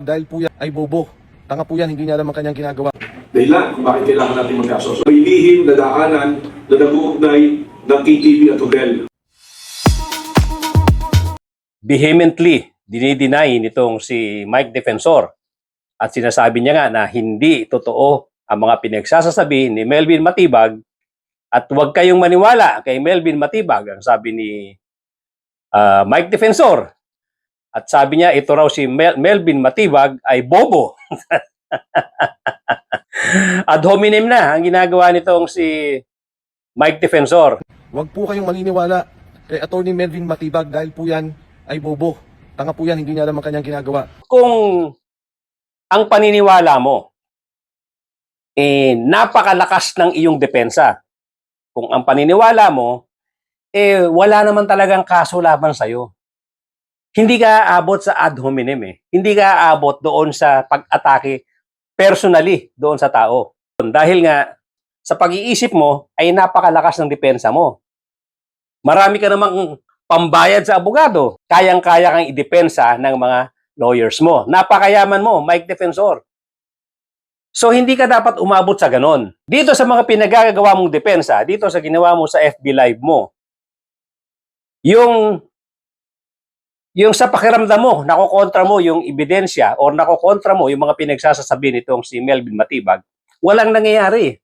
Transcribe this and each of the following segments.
Dahil po yan ay bobo. Tanga po yan, hindi niya alam ang kanyang ginagawa. Dahilan kung bakit kailangan natin magkaso. May lihim na daanan na nag-uugnay ng KTV at hotel. Vehemently dinideny nitong si Mike Defensor at sinasabi niya nga na hindi totoo ang mga pinagsasasabi ni Melvin Matibag at huwag kayong maniwala kay Melvin Matibag, ang sabi ni Mike Defensor. At sabi niya, ito raw si Melvin Matibag ay bobo. Ad hominem na ang ginagawa nitong si Mike Defensor. Huwag po kayong maniniwala kay Attorney Melvin Matibag dahil po yan ay bobo. Tanga po yan, hindi niya alam ang kanyang ginagawa. Kung ang paniniwala mo, napakalakas ng iyong depensa. Kung ang paniniwala mo, wala naman talagang kaso laban sa'yo. Hindi ka aabot sa ad hominem . Hindi ka aabot doon sa pag-atake personally doon sa tao. Dahil nga, sa pag-iisip mo, ay napakalakas ng depensa mo. Marami ka namang pambayad sa abogado. Kayang-kaya kang idepensa ng mga lawyers mo. Napakayaman mo, Mike Defensor. So, hindi ka dapat umabot sa ganon. Dito sa mga pinagagawa mong depensa, dito sa ginawa mo sa FB Live mo, yung sa pakiramdam mo, nakokontra mo yung ebidensya o nakokontra mo yung mga pinagsasasabi nitong si Melvin Matibag, walang nangyayari.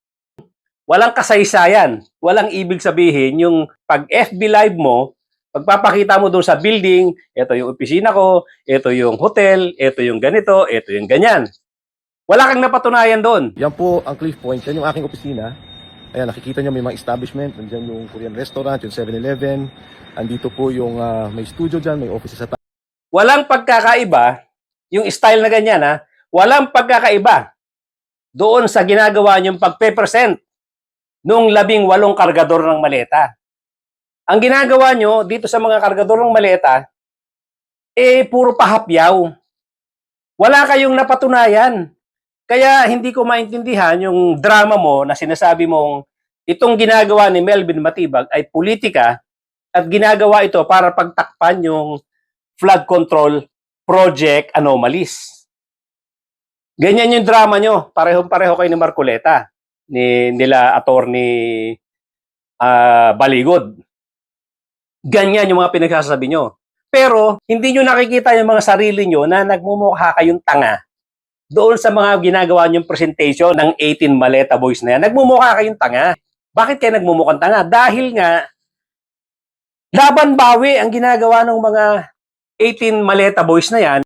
Walang kasaysayan. Walang ibig sabihin yung pag FB Live mo, pagpapakita mo doon sa building, ito yung opisina ko, ito yung hotel, ito yung ganito, ito yung ganyan. Wala kang napatunayan doon. Yan po ang Cliff Point. Yan yung aking opisina. Ayan, nakikita niyo may mga establishment. Nandiyan yung Korean restaurant, yung 7-Eleven. Andito po yung may studio dyan, may office sa taas. Walang pagkakaiba, yung style na ganyan walang pagkakaiba doon sa ginagawa niyong pagpe-present nung 18 kargador ng maleta. Ang ginagawa nyo dito sa mga kargador ng maleta, puro pahapyaw. Wala kayong napatunayan. Kaya hindi ko maintindihan yung drama mo na sinasabi mong itong ginagawa ni Melvin Matibag ay politika at ginagawa ito para pagtakpan yung flood control project anomalies. Ganyan yung drama nyo. Parehong-pareho kayo ni Marcoleta, nila attorney Baligod. Ganyan yung mga pinagsasabi nyo. Pero hindi nyo nakikita yung mga sarili nyo na nagmumukha kayong tanga doon sa mga ginagawa nyong presentation ng 18 Maleta Boys na yan. Nagmumukha kayong tanga. Bakit kayo nagmumukhang tanga? Dahil nga, laban bawi ang ginagawa ng mga 18 Maleta Boys na yan.